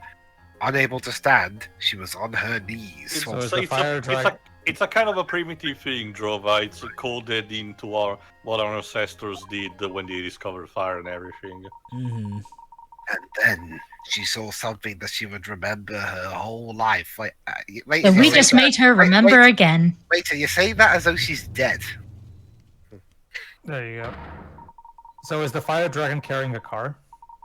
Unable to stand, she was on her knees. So is the fire dragon... It's a kind of a primitive thing, Jovah. It's coded into what our ancestors did when they discovered fire and everything. Mm-hmm. And then she saw something that she would remember her whole life. Wait, So we just made her remember again. Wait, so you're saying that as though she's dead? There you go. So is the fire dragon carrying a car?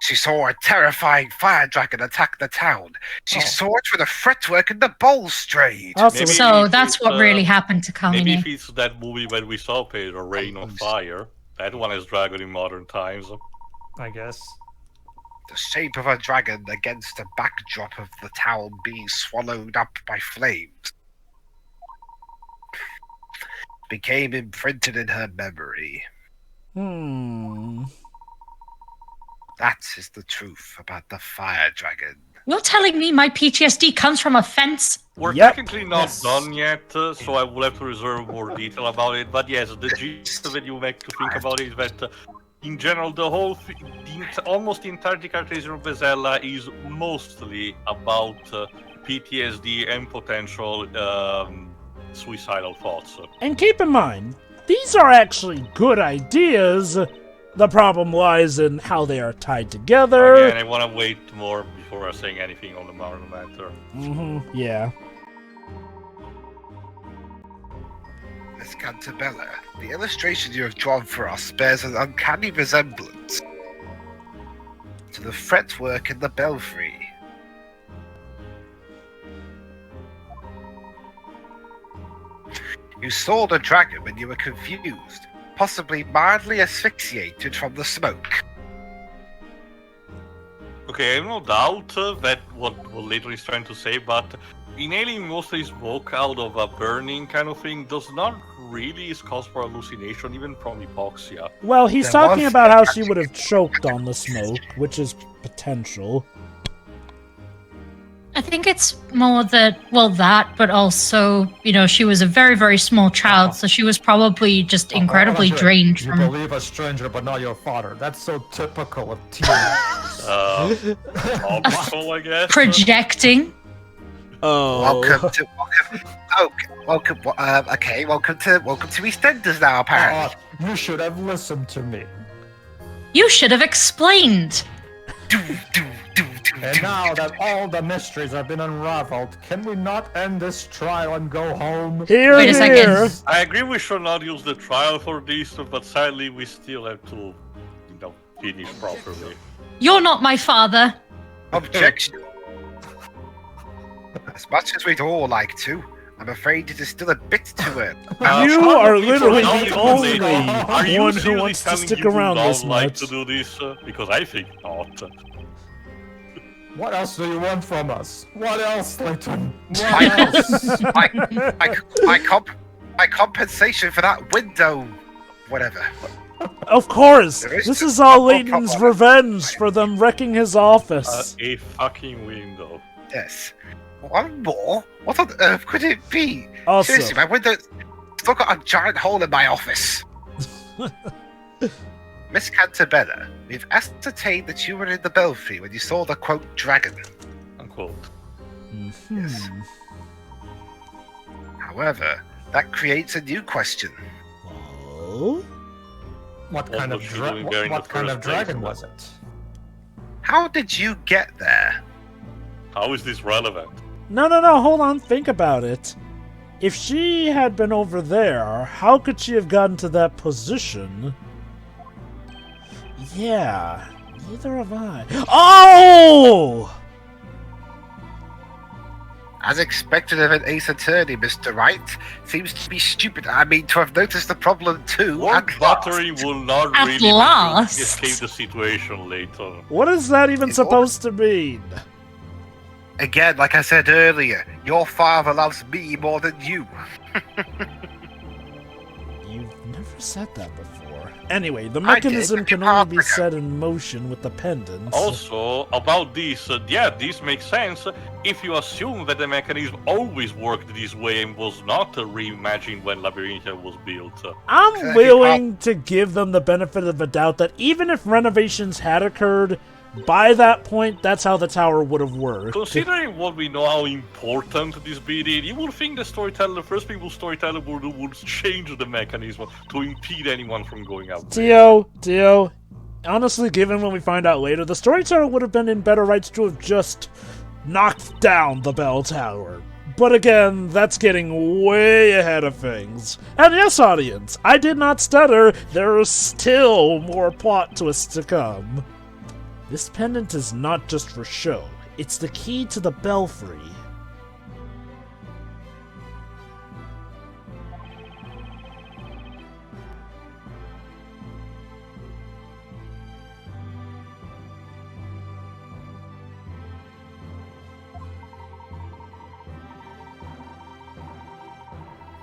She saw a terrifying fire dragon attack the town. She saw it with a fretwork in the balustrade. Also, Maybe So if that's it's, what really happened to Maybe Kamini. if it's that movie when we saw Pedro, Rain on Fire. That one is dragon in modern times. I guess. The shape of a dragon against the backdrop of the town being swallowed up by flames became imprinted in her memory. That is the truth about the fire dragon. You're telling me my PTSD comes from a fence? We're Yep. technically not done yet, so I will have to reserve more detail about it. But yes, the gist of it you make to think about it is that, in general, the whole, almost the entirety characterization of Espella is mostly about PTSD and potential suicidal thoughts. and keep in mind, these are actually good ideas. The problem lies in how they are tied together. Again, I want to wait more before saying anything on the matter. Yeah. Miss Cantabella, the illustration you have drawn for us bears an uncanny resemblance to the fretwork in the belfry. You saw the dragon when you were confused, possibly mildly asphyxiated from the smoke. Okay, I have no doubt that what Layton is trying to say, but inhaling most of his smoke out of a burning kind of thing does not really is cause for hallucination, even from hypoxia. Well, he's There talking was- about how she would have choked on the smoke, which is potential. I think it's more that, but also, she was a very, very small child, so she was probably just incredibly Hold on, drained You from... believe a stranger, but not your father. That's so typical of teenagers. Optical, I guess. projecting. Oh. Welcome to welcome to EastEnders now. Apparently, You should have listened to me. You should have explained. And now that all the mysteries have been unraveled, can we not end this trial and go home? Here, Wait a here. second. I agree we should not use the trial for this, but sadly we still have to, finish properly. You're not my father. objection. As much as we'd all like to, I'm afraid it is still a bit too early. You are literally Are the you only one who seriously wants to telling stick you around would this not like much. to do this? Because I think not. What else do you want from us? What else, Layton? What else? My compensation for that window, whatever. Of course! There is This no- is all no Layton's problem. revenge for them wrecking his office. A fucking window. Yes. One more? What on earth could it be? Also, Seriously, my window still got a giant hole in my office. Miss Cantabella, we've ascertained that you were in the belfry when you saw the quote dragon. Unquote. Yes. However, that creates a new question. Oh? What kind of, was she doing there in what the kind first of dragon place? was it? How did you get there? How is this relevant? No, hold on, think about it. If she had been over there, how could she have gotten to that position? Yeah, neither have I. Oh! As expected of an ace attorney, Mr. Wright. Seems to be stupid. I mean, to have noticed the problem too. One at battery last. will not At really last. escape the situation later. What is that even It's supposed to mean? Again, like I said earlier, your father loves me more than you. You've never said that before. Anyway, the I did, mechanism but can you only be can't- set in motion with the pendants. Also, about this, this makes sense if you assume that the mechanism always worked this way and was not reimagined when Labyrinthia was built. I'm Exactly. willing to give them the benefit of the doubt that even if renovations had occurred, by that point, that's how the tower would have worked. Considering what we know how important this bit is, you would think the first people Storyteller would do would change the mechanism to impede anyone from going out. Tio, honestly, given what we find out later, the Storyteller would have been in better rights to have just knocked down the bell tower. But again, that's getting way ahead of things. And yes, audience, I did not stutter. There are still more plot twists to come. This pendant is not just for show. It's the key to the belfry.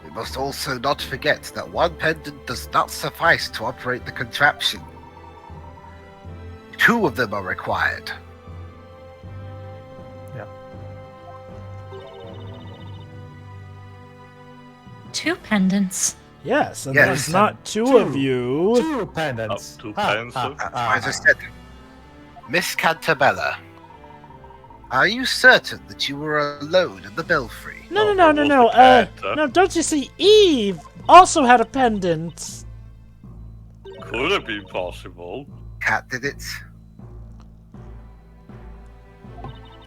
We must also not forget that one pendant does not suffice to operate the contraption. 2 of them are required. Yeah. 2 pendants. Yes, and Yes, there's not two of you. 2 pendants. Two Ha, pendants. ha, As I ha. said, Miss Cantabella, are you certain that you were alone in the belfry? No. was the cat, No, don't you see? Eve also had a pendant. Could have been possible. Cat did it.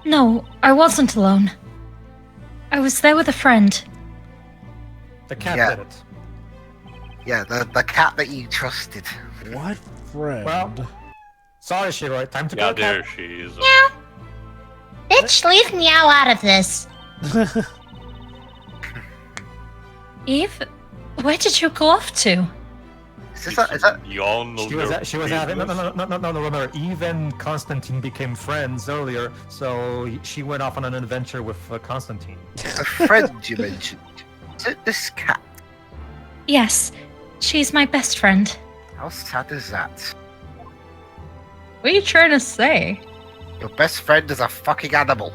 No, I wasn't alone. I was there with a friend. The cat Yeah. did it. Yeah, the cat that you trusted. What friend? Well, sorry, Shiroi. Time to Yeah, go. there she is. Bitch, leave meow out of this. Eve, where did you go off to? Is that Beyond She was having no. Remember, Eve and Constantine became friends earlier, so she went off on an adventure with Constantine. a friend you mentioned? Is it this cat? Yes, she's my best friend. How sad is that? What are you trying to say? Your best friend is a fucking animal.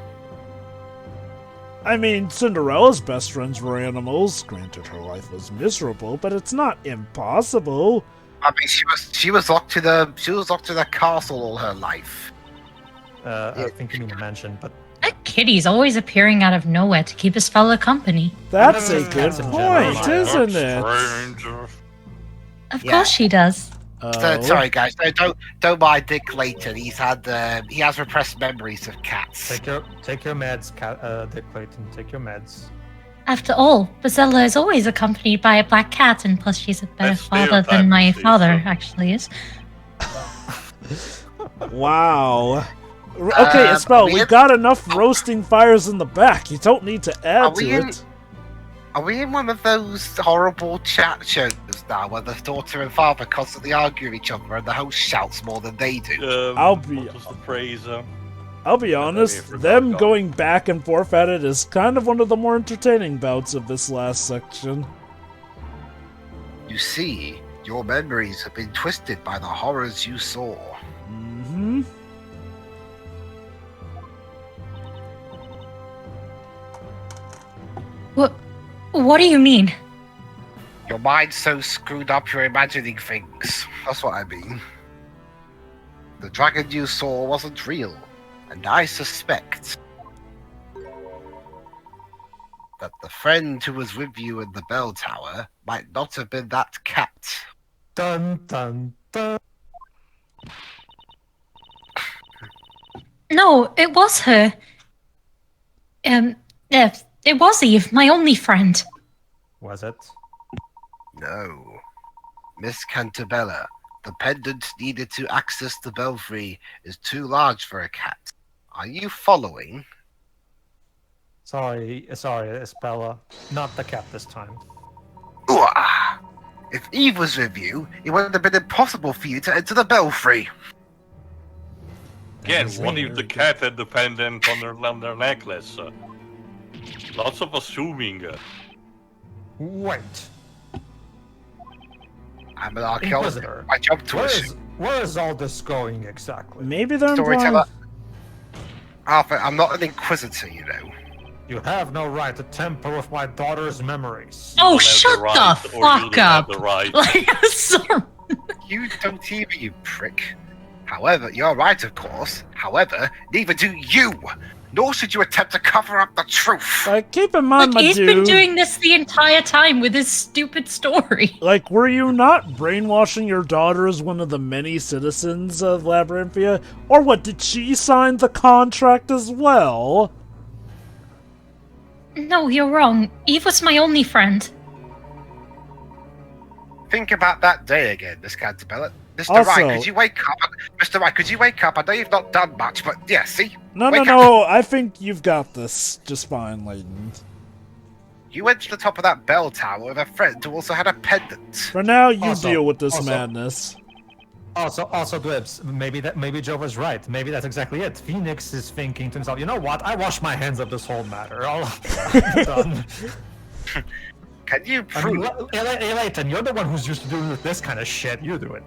I mean, Cinderella's best friends were animals. Granted, her life was miserable, but it's not impossible. I mean, she was locked to the castle all her life. I think you mean a mansion, but That kitty's always appearing out of nowhere to keep his fellow company. That's No, a no, good cats in general. point, isn't it? Stranger. Of Yeah. course she does. Sorry, guys. Don't mind Dick Layton. He has repressed memories of cats. take your meds, Dick Clayton. Take your meds. After all, Bazella is always accompanied by a black cat, and plus she's a better That's father than my stereotyping, father Cecil. actually is. Wow. Okay, Espella, we got enough roasting fires in the back. You don't need to Are add to we in- it. Are we in one of those horrible chat shows now where the daughter and father constantly argue with each other and the host shouts more than they do? I'll be- What was the phrase? I'll be honest, forgot them God. going back and forth at it is kind of one of the more entertaining bouts of this last section. You see, your memories have been twisted by the horrors you saw. Mm-hmm. What do you mean? Your mind's so screwed up you're imagining things. That's what I mean. The dragon you saw wasn't real, and I suspect that the friend who was with you in the bell tower might not have been that cat. Dun dun dun. No, it was her. It was Eve, my only friend. Was it? No. Miss Cantabella, the pendant needed to access the belfry is too large for a cat. Are you following? Sorry, Espella. Not the cat this time. Ooh-ah. If Eve was with you, it would have been impossible for you to enter the belfry. Again, That's what if weird. the cat had the pendant on their necklace? Lots of assuming. Wait. I'm an archaeologist. Inquisitor. My job to assume. Where is all this going exactly? Maybe they're implying... Storyteller. Arthur, I'm not an inquisitor, you know. You have no right to tamper with my daughter's memories. Oh, You don't have shut right, the or you fuck don't have up! the right. Like, I'm sorry. You don't either, you prick. However, you're right, of course. However, neither do you. Nor should you attempt to cover up the truth. Like, keep in mind, Like, my he's dude. been doing this the entire time with his stupid story. Like, were you not brainwashing your daughter as one of the many citizens of Labyrinthia? Or what, did she sign the contract as well? No, you're wrong. Eve was my only friend. Think about that day again, Miss Cantabella. Mr. Also- Wright, could you wake up? Mr. Wright, could you wake up? I know you've not done much, but yeah, see? No, Wake up. no, I think you've got this just fine, Layton. You went to the top of that bell tower with a friend who also had a pendant. For now, you Also- deal with this also- madness. Also, Dwibs, maybe Jovah's right. Maybe that's exactly it. Phoenix is thinking to himself, you know what? I wash my hands of this whole matter. I'm done. Can you I mean, prove? Layton, you're the one who's used to doing this kind of shit. You do it.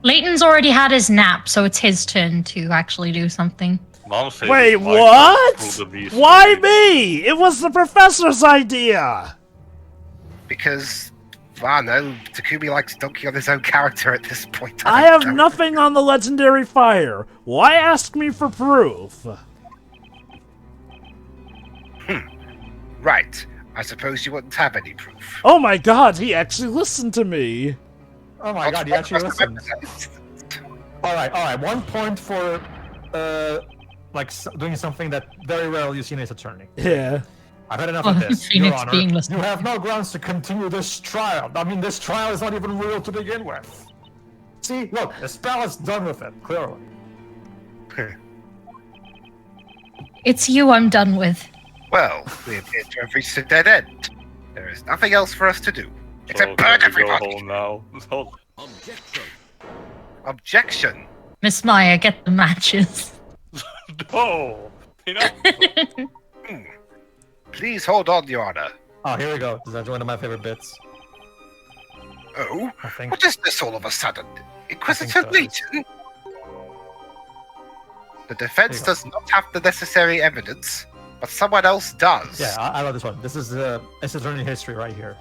Layton's already had his nap, so it's his turn to actually do something. Mom said Wait, it's my turn to what? prove the beast Why to me? It was the professor's idea! Because, I don't know, Takumi likes dunking on his own character at this point. I don't have know. nothing on the legendary fire. Why ask me for proof? Right. I suppose you wouldn't have any proof. Oh my god, he actually listened to me. Oh my god, you actually listened. Alright, 1 point for, doing something that very rarely you see in Ace Attorney. Yeah. I've had enough of this, Your Phoenix Honor. being listened. You have no grounds to continue this trial. I mean, this trial is not even real to begin with. See, look, Espella's done with it, clearly. It's you I'm done with. Well, we appear to have reached a dead end. There is nothing else for us to do. Except So burn can we go everybody! home now? So, Objection! Miss Maya, get the matches. no! You know? Please hold on, Your Honor. Oh, here we go. This is one of my favorite bits. Oh? I think. What is this all of a sudden? Inquisitor so. Layton? The defense There you does not have the necessary evidence, but someone else does. Yeah, I love this one. This is Ace Attorney history right here.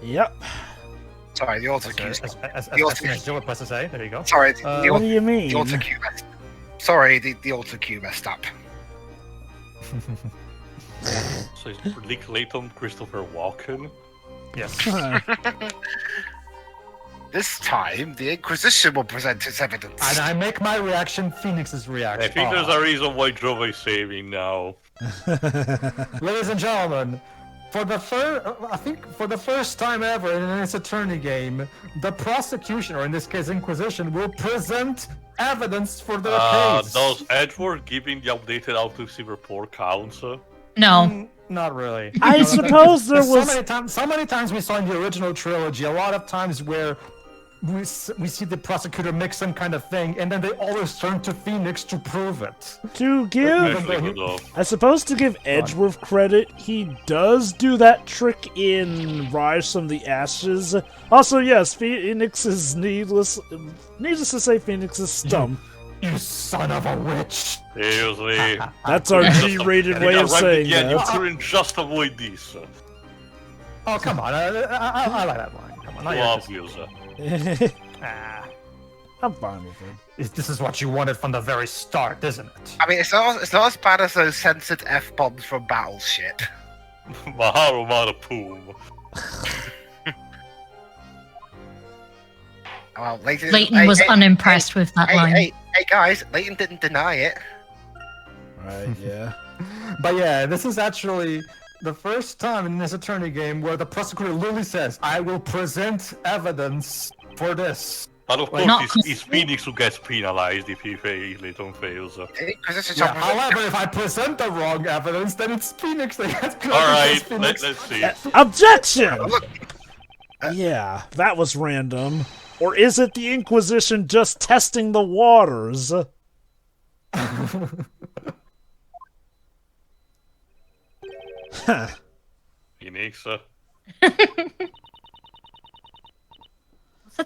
Yep. Sorry, the altar cue. As The altar Joe was to say. There you go. Sorry, the What do you mean? altar cue messed. Sorry, the altar cue messed up. So is Nick Layton Christopher Walken? Yes. This time, the Inquisition will present its evidence. And I make my reaction Phoenix's reaction. I think there's a reason why Jovah is saving now. Ladies and gentlemen, for the first time ever in an Ace Attorney game, the prosecution, or in this case Inquisition, will present evidence for their case. Does Edward giving the updated autopsy report count? No. Not really. I No, suppose there was... so many times we saw in the original trilogy, a lot of times where we see the prosecutor make some kind of thing, and then they always turn to Phoenix to prove it. To give... Actually, good though. I suppose to give Edgeworth credit, he does do that trick in Rise from the Ashes. Also, yes, Phoenix is needless to say, Phoenix is stump. You son of a witch! Seriously. That's our G-rated way of saying Yeah, you that. couldn't just avoid this. Oh, come on. I like that line. Come on. Too Not yet. obvious. Ah, I'm fine with it. this is what you wanted from the very start, isn't it? I mean, it's not as bad as those censored F-bombs from Battleship. Maharu Marapoom. Well, Layton Layton was unimpressed with that line. Hey, guys, Layton didn't deny it. Right, yeah. But yeah, this is actually the first time in this attorney game where the prosecutor literally says, I will present evidence for this. But of Like, course, not- it's Phoenix who gets penalized if Layton fails. Inquisition Yeah, however, if I present the wrong evidence, then it's Phoenix that gets penalized. Alright, let's see. Objection! Look, Yeah, that was random. Or is it the Inquisition just testing the waters? Huh. Phoenix. What's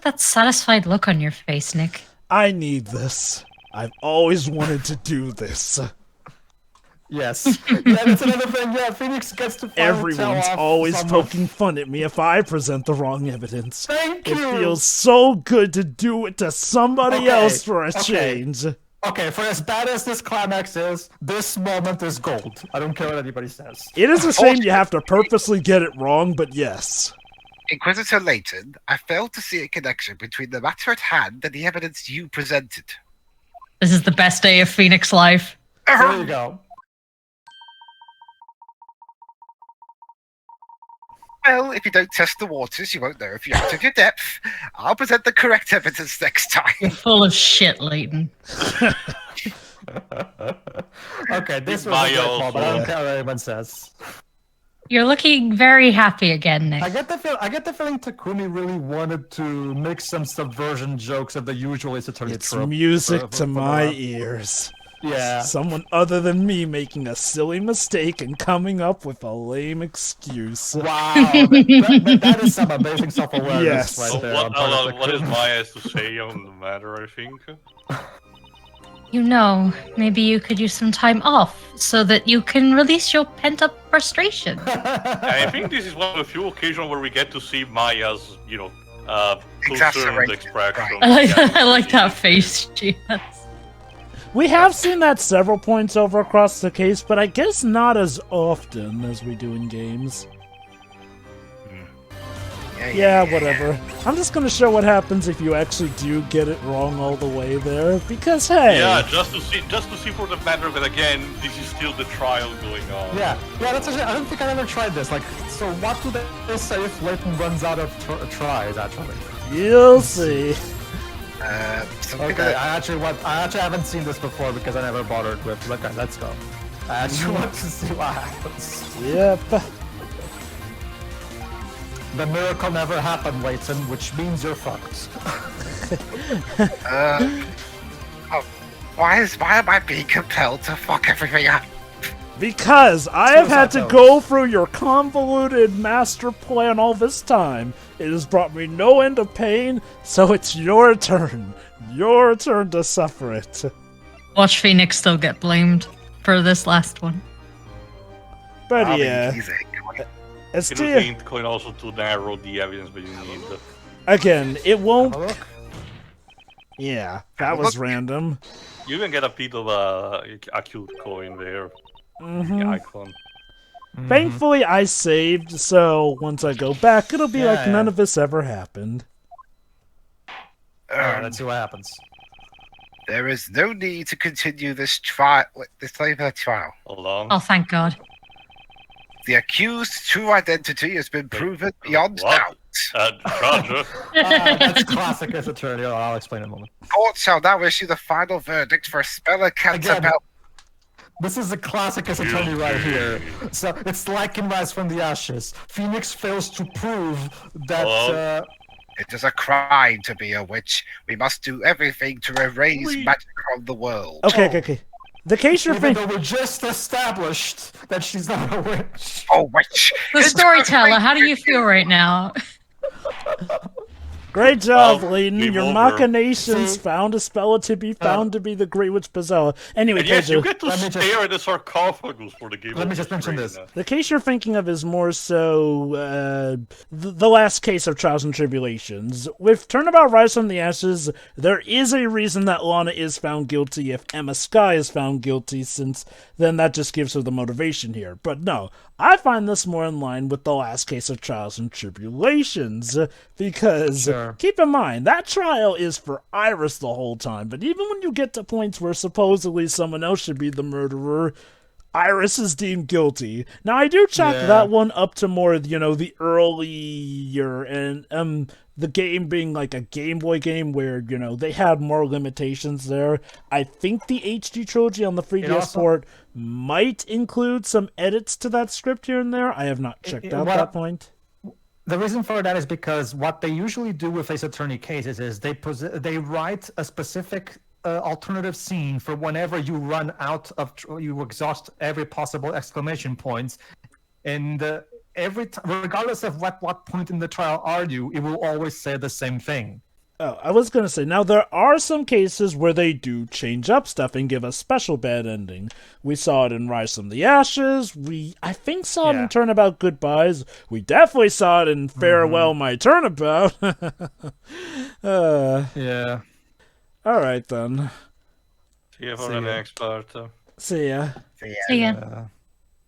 that satisfied look on your face, Nick? I need this. I've always wanted to do this. Yes. Yeah, that's another thing. Yeah, Phoenix gets to finally tell Everyone's off always someone. poking fun at me if I present the wrong evidence. Thank It you. feels so good to do it to somebody Okay, else for a okay. change. Okay, for as bad as this climax is, this moment is gold. I don't care what anybody says. It is a shame you have to purposely get it wrong, but yes. Inquisitor Layton, I failed to see a connection between the matter at hand and the evidence you presented. This is the best day of Phoenix life. There you go. Well, if you don't test the waters, you won't know if you're out of your depth. I'll present the correct evidence next You're time. full of shit, Layton. Okay, this was a Maya great moment. I also. don't care what anyone says. You're looking very happy again, Nick. I get the feeling Takumi really wanted to make some subversion jokes of the usual Ace Attorney It's trope music for to the my last- ears. Yeah. Someone other than me making a silly mistake and coming up with a lame excuse. Wow, that is some amazing self-awareness Yes. right So there. what, on part of what is Takumi. Maya has to say on the matter, I think? You know, maybe you could use some time off so that you can release your pent-up frustration. I think this is one of the few occasions where we get to see Maya's, concerned Exasperated, expression. I like that face she has. We have seen that several points over across the case, but I guess not as often as we do in games. Yeah, whatever. I'm just gonna show what happens if you actually do get it wrong all the way there, because hey... Yeah, just to see for the matter that again, this is still the trial going on. Yeah, that's actually, I don't think I ever tried this. Like, so what do they say if Layton runs out of tries, actually? You'll see. Something Okay, that I actually haven't seen this before because I never bothered with. Okay, let's go. I actually want to see what happens. Yep. The miracle never happened, Layton, which means you're fucked. why am I being compelled to fuck everything up? Because I have had to Suicide go through your convoluted master plan all this time. It has brought me no end of pain, so it's your turn. Your turn to suffer it. Watch Phoenix still get blamed for this last one. But I'll be yeah, teasing. it's It would still, be going also to narrow the evidence that you need. again, it won't. Have a look. Yeah, that was Look. random. You can get a bit of a acute coin there. Hmm The icon. Thankfully, I saved, so once I go back, it'll be Yeah, like none yeah. of this ever happened. Alright, let's see what happens. There is no need to continue this trial. This type of trial. Hold on. Oh, thank God. The accused's true identity has been proven beyond what? doubt. Judge, That's classic as attorney. I'll explain in a moment. Court shall now issue the final verdict for Espella Cantabel. This is a classic as attorney right here. So it's like in Rise from the Ashes. Phoenix fails to prove that. Hello? It is a crime to be a witch. We must do everything to erase magic from the world. Okay. The case you're Even thinking. though we just established that she's not a witch. Oh, witch! The storyteller, how do you feel right now? Great job, Well, Layton. game Your over. machinations See? found Espella to be found to be the Great Witch Bazella. Anyway, and yes, you Pedro, get to Let me just- stare at the sarcophagus for the game. Let me over just mention screen. this. the case you're thinking of is more so the last case of Trials and Tribulations. With Turnabout Rise from the Ashes, there is a reason that Lana is found guilty if Emma Skye is found guilty, since then that just gives her the motivation here. But no, I find this more in line with the last case of Trials and Tribulations, because Sure. keep in mind, that trial is for Iris the whole time, but even when you get to points where supposedly someone else should be the murderer, Iris is deemed guilty. Now, I do chalk Yeah. that one up to more, the earlier, and the game being like a Game Boy game where, they had more limitations there. I think the HD trilogy on the 3DS also- port might include some edits to that script here and there. I have not checked out that point. The reason for that is because what they usually do with Ace Attorney cases is they write a specific alternative scene for whenever you run out of you exhaust every possible exclamation points, and regardless of what point in the trial are you, it will always say the same thing. Oh, I was gonna say, now there are some cases where they do change up stuff and give a special bad ending. We saw it in Rise from the Ashes, I think saw it in Yeah. Turnabout Goodbyes, we definitely saw it in Farewell My Turnabout. Yeah. Alright then. See you for See the ya. next part. See ya. See ya. Uh,